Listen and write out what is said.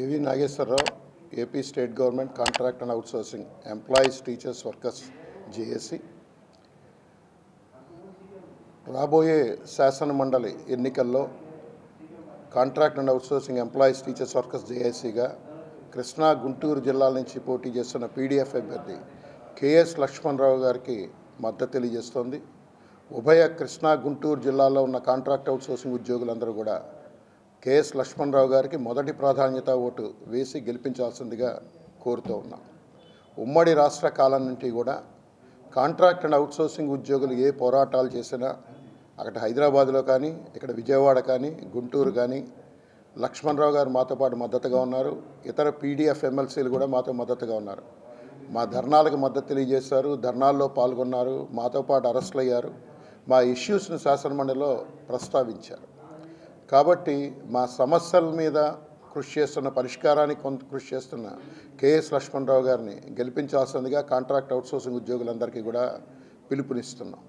ఏవి Nageswara Rao, AP state government contract and outsourcing employees teachers workers JAC రాబోయే శాసన మండలి ఎన్నికల్లో contract and outsourcing employees teachers workers జేఏసీగా కృష్ణా గుంటూరు జిల్లాల నుంచి పోటీ చేస్తున్న పీడీఎఫ్ అభ్యర్థి కేఎస్ లక్ష్మణరావు గారికి మద్దతు తెలియజేస్తోంది. ఉభయ కృష్ణా గుంటూరు జిల్లాలో ఉన్న కాంట్రాక్ట్ అవుట్సోర్సింగ్ ఉద్యోగులందరూ కూడా కేఎస్ లక్ష్మణరావు గారికి మొదటి ప్రాధాన్యత ఓటు వేసి గెలిపించాల్సిందిగా కోరుతూ ఉన్నాం. ఉమ్మడి రాష్ట్ర కాలం నుండి కూడా కాంట్రాక్ట్ అండ్ అవుట్సోర్సింగ్ ఉద్యోగులు ఏ పోరాటాలు చేసినా అక్కడ హైదరాబాద్లో కానీ, ఇక్కడ విజయవాడ కానీ, గుంటూరు కానీ లక్ష్మణరావు గారు మాతో పాటు మద్దతుగా ఉన్నారు. ఇతర పీడీఎఫ్ ఎమ్మెల్సీలు కూడా మాతో మద్దతుగా ఉన్నారు. మా ధర్నాలకు మద్దతు తెలియజేశారు, ధర్నాల్లో పాల్గొన్నారు, మాతో పాటు అరెస్టులు అయ్యారు, మా ఇష్యూస్ను శాసనమండలిలో ప్రస్తావించారు. కాబట్టి మా సమస్యల మీద కృషి చేస్తున్న, పరిష్కారానికి కొంత కృషి చేస్తున్న కేఎస్ లక్ష్మణరావు గారిని గెలిపించాల్సిందిగా కాంట్రాక్ట్ అవుట్సోర్సింగ్ ఉద్యోగులందరికీ కూడా పిలుపునిస్తున్నాం.